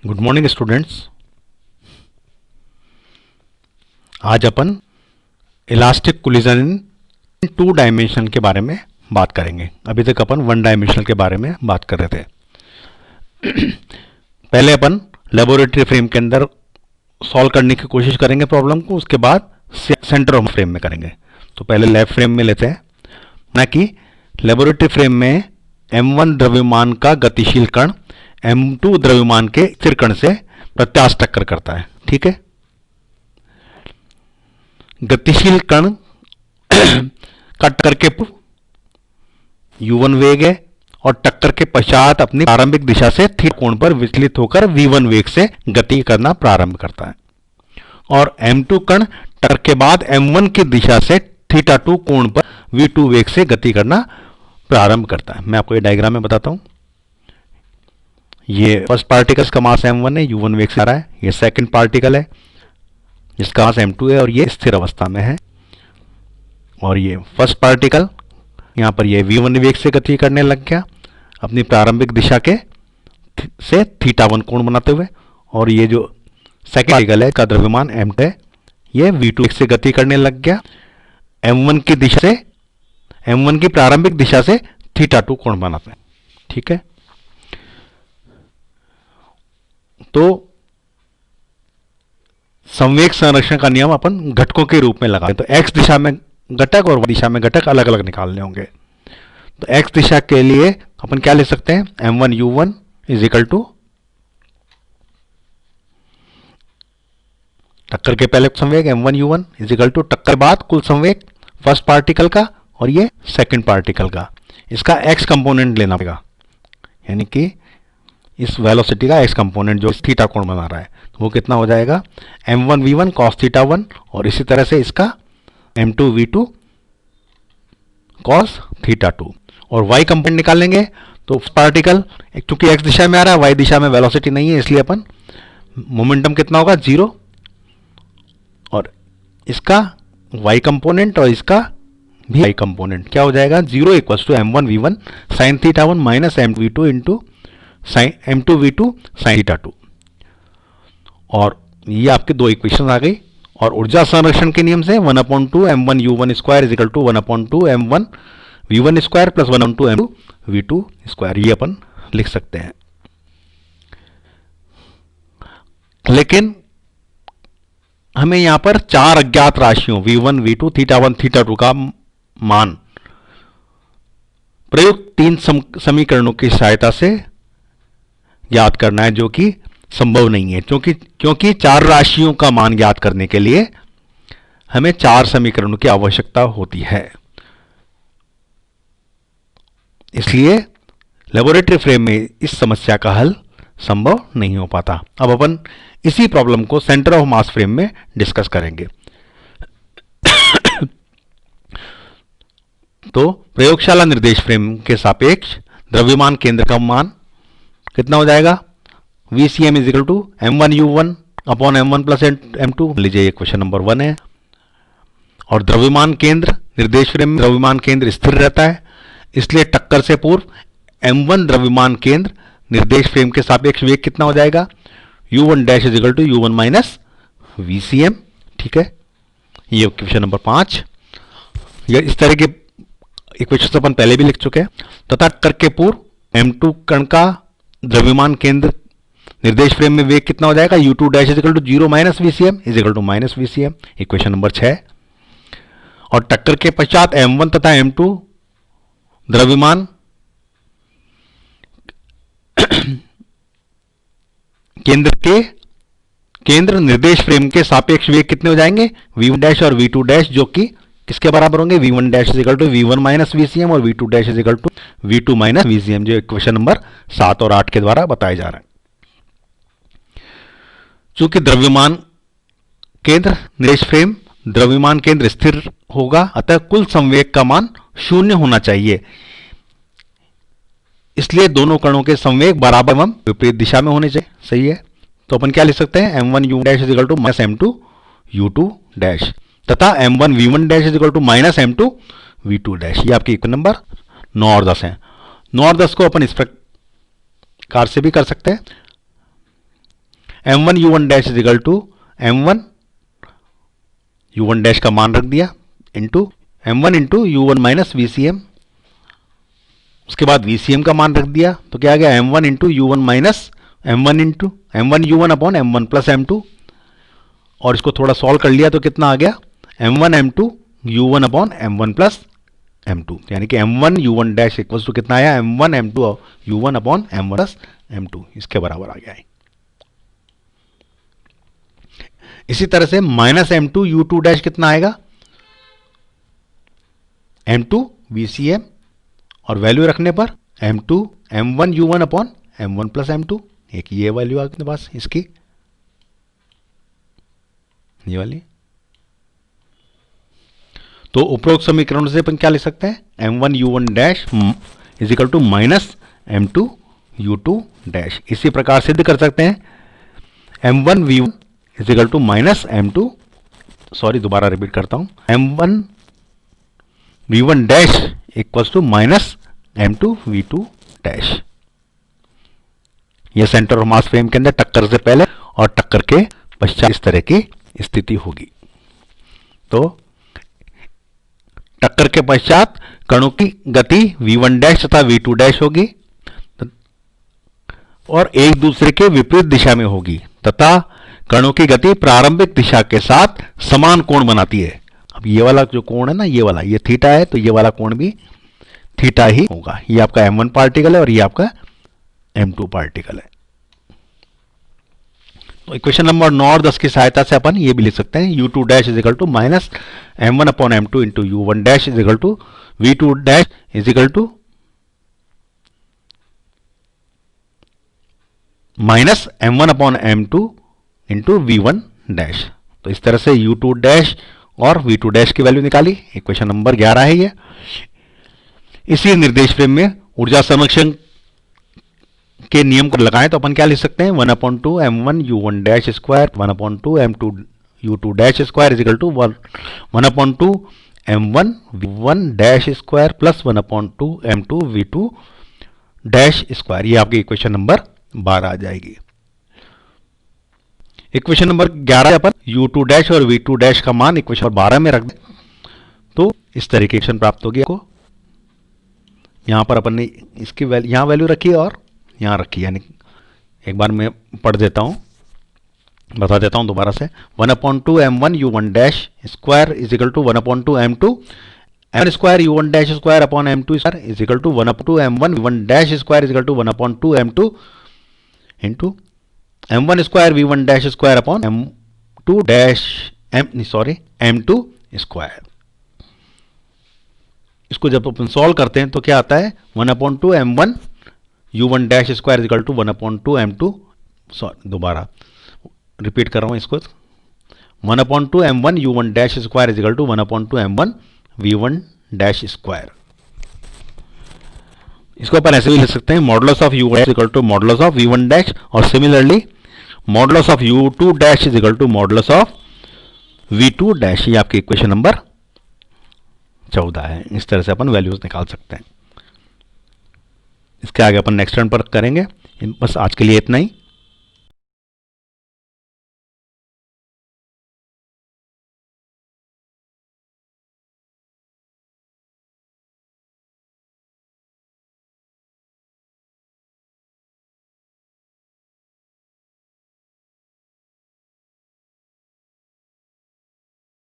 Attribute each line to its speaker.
Speaker 1: Good morning students. आज अपन elastic collision in two dimension के बारे में बात करेंगे। अभी तक अपन वन डायमेंशनल के बारे में बात कर रहे थे। पहले अपन लेबोरेटरी फ्रेम के अंदर सॉल्व करने की कोशिश करेंगे प्रॉब्लम को, उसके बाद सेंटर ऑफ फ्रेम में करेंगे। तो पहले लैब फ्रेम में लेते हैं ना कि लेबोरेटरी फ्रेम में m1 द्रव्यमान का गतिशील कण m2 द्रव्यमान के स्थिर कण से प्रत्यास्थ टक्कर करता है। ठीक है, गतिशील कण का टक्कर के u1 वेग है और टक्कर के पश्चात अपनी प्रारंभिक दिशा से थीटा कोण पर विचलित होकर v1 वेग से गति करना प्रारंभ करता है, और m2 कण टक्कर के बाद m1 की दिशा से थीटा 2 कोण पर v2 वेग से गति करना प्रारंभ करता है। मैं आपको ये डायग्राम में बताता हूं। ये फर्स्ट पार्टिकल का मास m1 है, u1 वेग से आ रहा है। ये सेकंड पार्टिकल है जिसका मास m2 है और ये स्थिर अवस्था में है। और ये फर्स्ट पार्टिकल यहां पर ये v1 वेग से गति करने लग गया अपनी प्रारंभिक दिशा के से थीटा 1 कोण बनाते हुए, और ये जो सेकंड पार्टिकल है का द्रव्यमान m2 है, ये v2 वेग से गति करने लग गया m1 की दिशा से, m1 की प्रारंभिक दिशा से थीटा 2 कोण बनाते हैं। ठीक है, तो संवेग संरक्षण का नियम अपन घटकों के रूप में लगाते हैं। तो x दिशा में घटक और y दिशा में घटक अलग अलग निकालने होंगे। तो x दिशा के लिए अपन क्या लिख सकते हैं, m1 u1 is equal to टक्कर के पहले संवेग m1 u1 is equal to टक्कर बाद कुल संवेग फर्स्ट पार्टिकल का और ये सेकंड पार्टिकल का, इसका x कंपोनेंट लेना पड़ेगा, यानी कि इस वेलोसिटी का x कंपोनेंट जो थीटा कोण बना रहा है, तो वो कितना हो जाएगा m1 v1 cos थीटा 1, और इसी तरह से इसका m2 v2 cos थीटा 2, और y कंपोनेंट निकालेंगे। तो पार्टिकल क्योंकि x दिशा में आ रहा है, y दिशा में वेलोसिटी नहीं है, इसलिए अपन मोमेंटम कितना होगा 0, और इसका y कंपोनेंट और इसका भी y कंपोनेंट क्या हो जाएगा 0 equals to m1 v1 sin theta 1 minus m2 v2 into m2 v2 sin theta 2, और ये आपके दो इक्वेशन आ गई। और ऊर्जा संरक्षण के नियम से 1/2 m1 u1 square is equal to 1/2 m1 v1 square plus 1/2 m2 v2 square, ये अपन लिख सकते हैं। लेकिन हमें यहां पर चार अज्ञात राशियों v1 v2 थीटा 1 थीटा 2 का मान प्रयुक्त तीन समीकरणों की सहायता से ज्ञात करना है, जो कि संभव नहीं है, क्योंकि चार राशियों का मान ज्ञात करने के लिए हमें चार समीकरणों की आवश्यकता होती है। इसलिए लेबोरेटरी फ्रेम में इस समस्या का हल संभव नहीं हो पाता। अब अपन इसी प्रॉब्लम को सेंटर ऑफ मास फ्रेम में डिस्कस करेंगे। तो प्रयोगशाला निर्देश फ्रेम के सापेक्ष द्रव्यमान केंद्र का मान कितना हो जाएगा, VCM is equal to m1 u1 upon m1 plus m2। लीजिए ये क्वेश्चन नंबर 1 है, और द्रव्यमान केंद्र निर्देश फ्रेम में द्रव्यमान केंद्र स्थिर रहता है, इसलिए टक्कर से पूर्व m1 द्रव्यमान केंद्र निर्देश फ्रेम के सापेक्ष वेग कितना हो जाएगा, u1 dash is equal to u1 minus VCM। ठीक है, ये क्वेश्चन नंबर 5। ये इस तरह के इक्वेशन अपन पहले भी लिख चुके हैं। तथा टक्कर के पूर्व m2 कण का द्रव्यमान केंद्र निर्देश फ्रेम में वेग कितना हो जाएगा, u2 dash is equal to 0 minus VCM is equal to minus VCM, equation number 6। और टक्कर के पश्चात m1 तथा m2 द्रव्यमान केंद्र निर्देश फ्रेम के सापेक्ष वेग कितने हो जाएंगे, v1 डैश और v2 डैश, जो कि किसके बराबर होंगे, v1 dash is equal to v1 minus VCM और v2 dash is equal to v2 minus VCM, जो इक्वेशन नंबर 7 और 8 के द्वारा बताया जा रहा है। चूंकि द्रव्यमान केंद्र निर्देश फ्रेम द्रव्यमान केंद्र स्थिर होगा, अतः कुल संवेग का मान 0 होना चाहिए, इसलिए दोनों कणों के संवेग बराबर एवं विपरीत दिशा में होने चाहिए। सही है, तो अपन क्या लिख सकते हैं, m1 u dash is equal to minus m2 u2 dash तथा m1 v1 dash is equal to minus m2 v2 dash. ये आपकी इक्वेशन नंबर 9 और 10 है। 9 और 10 को अपन इस प्रकार से भी कर सकते हैं। m1 u1 dash is equal to m1 u1 dash का मान रख दिया into m1 into u1 minus VCM, उसके बाद VCM का मान रख दिया तो क्या आ गया m1 into u1 minus m1 u1 upon m1 plus m2, और इसको थोड़ा सॉल्व कर लिया तो कितना आ गया m1 m2 u1 upon m1 plus m2, यानी कि m1 u1 dash equals to कितना आया m1 m2 u1 upon m1 plus m2, इसके बराबर आ गया है। इसी तरह से माइनस m2 u2 डैश कितना आएगा m2 VCM, और वैल्यू रखने पर m2 m1 u1 upon m1 plus m2, एक ये वैल्यू आ अपने पास इसकी, ये वाली। तो उपरोक्त समीकरण से अपन क्या लिख सकते हैं m1 u1 dash is equal to minus m2 u2 dash. इसी प्रकार सिद्ध कर सकते हैं m1 v1 is equal to minus m2, sorry दोबारा रिपीट करता हूं, m1 v1 dash equals to minus m2 v2 dash. यह सेंटर ऑफ मास फ्रेम के अंदर टक्कर से पहले और टक्कर के पश्चात इस तरह की स्थिति होगी। तो टक्कर के पश्चात कणों की गति v1 डैश तथा v2 डैश होगी और एक दूसरे के विपरीत दिशा में होगी तथा कणों की गति प्रारंभिक दिशा के साथ समान कोण बनाती है। अब ये वाला जो कोण है ना, ये वाला, ये थीटा है, तो ये वाला कोण भी थीटा ही होगा। ये आपका m1 पार्टिकल है और ये आपका m2 पार्टिकल है। तो इक्वेशन नंबर 9 और 10 की सहायता से अपन ये भी लिख सकते हैं u2 dash is equal to minus m1 upon m2 into u1 dash is equal to v2 dash is equal to minus m1 upon m2 into v1 dash. तो इस तरह से u2 डैश और v2 डैश की value निकाली। Equation number 11 है ये। इसी निर्देश फ्रेम में ऊर्जा संरक्षण के नियम को लगाएं तो अपन क्या लिख सकते हैं 1/2 m1 u1 dash square 1/2 m2 u2 dash square is equal to 1/2 m1 v1 dash square plus 1/2 m2 v2 dash square. ये आपकी इक्वेशन नंबर 12 आ जाएगी। इक्वेशन नंबर 11 अपन u2 डैश और v2 डैश का मान इक्वेशन नंबर 12 में रख दें तो इस तरह की इक्वेशन प्राप्त होगी आपको। यहां पर अपन ने इसकी यहां वैल्यू रखी है और यहां रखी, यानी एक बार मैं पढ़ देता हूं, बता देता हूं दोबारा से 1/2 m1 u1 dash square is equal to 1/2 m2 m square u1 dash square upon m2 square is equal to 1/2 m1 v1 dash square is equal to 1/2 m2 into m1 square v1 dash square upon m2 dash m2 square. इसको जब अपन solve करते हैं तो क्या आता है 1/2 m1 u1 dash square is equal to 1/2 m2, sorry दोबारा repeat कर रहा हूं इसको, 1/2 m1 u1 dash square is equal to 1/2 m1 v1 dash square. इसको अपन ऐसे भी लिख सकते हैं modulus of u1 dash equal to modulus of v1 dash, और similarly modulus of u2 dash is equal to modulus of v2 dash. ये आपकी इक्वेशन नंबर 14 है। इस तरह से अपन वैल्यूज निकाल सकते हैं। इसके आगे अपन नेक्स्ट टर्न पर करेंगे। बस आज के लिए इतना ही।